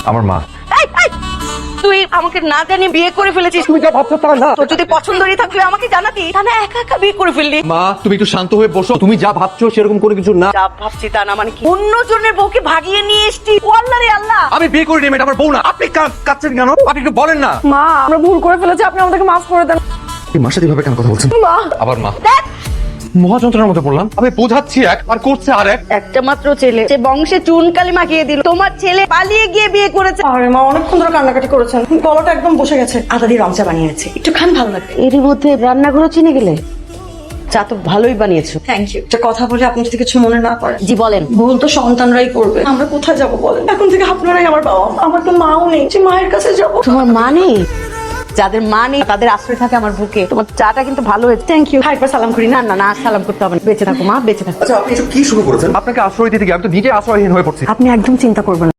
আমার মা। তুই আমাকে না জানি বিয়ে করে ফেলেছিস। তুমি যা ভাবছো তা না। তোর যদি পছন্দই থাকলে আমাকে জানাতি, তা না একা একা বিয়ে করে ফেললি। মা তুমি একটু শান্ত হয়ে বসো। তুমি যা ভাবছো সেরকম কোনো কিছু না। যা ভাবছি তা না মানে কি? অন্য জনের বউকে ভাগিয়ে নিয়ে এসছি। ও আল্লাহ রে আল্লাহ। আমি বিয়ে করিনি, এটা আমার বউ না। আপনি কাঁদছেন কেন? আপনি একটু বলেন না। মা আমরা ভুল করে ফেলেছি, আপনি আমাদেরকে মাফ করে দেন। এই মার সাথে এভাবে কেন কথা বলছেন? মা আবার মা। দেখ, মহা যন্ত্রণার মধ্যে পড়লাম। আমি বোঝাচ্ছি এক আর করছে আর এক। একটা মাত্র ছেলে, সে বংশে চুন কালি মাখিয়ে দিল। তোমার ছেলে পালিয়ে গিয়ে বিয়ে করেছে। আরে মা অনেকক্ষণ ধরে কান্নাকাটি করেছেন, গলাটা একদম বসে গেছে। আদা দিয়ে রং চা বানিয়েছি, একটু খান, ভালো লাগবে। এরই মধ্যে রান্নাঘরও চিনে গেলে। চা তো ভালোই বানিয়েছো। Thank you. একটা কথা বলে আপনি যদি কিছু মনে না করেন। জি বলেন। ভুল তো সন্তানরাই করবে, আমরা কোথায় যাব বলেন? এখন থেকে আপনারাই আমার বাবা মা। আমার তো মাও নেই যে মায়ের কাছে যাব। তোমার মা নেই? যাদের মা নেই তাদের আশ্রয় থাকে আমার বুকে। তোমার চাটা কিন্তু ভালো হয়েছে। Thank you. একবার সালাম করি না। না না না, আর সালাম করতে হবে না। বেঁচে থাকো মা, বেঁচে থাকো। আচ্ছা আপনি এসব কি শুরু করেছেন? আপনাকে আশ্রয় দিতে গিয়ে আমি তো নিজে আশ্রয়হীন হয়ে পড়ছি। আপনি একদম চিন্তা করবেন না।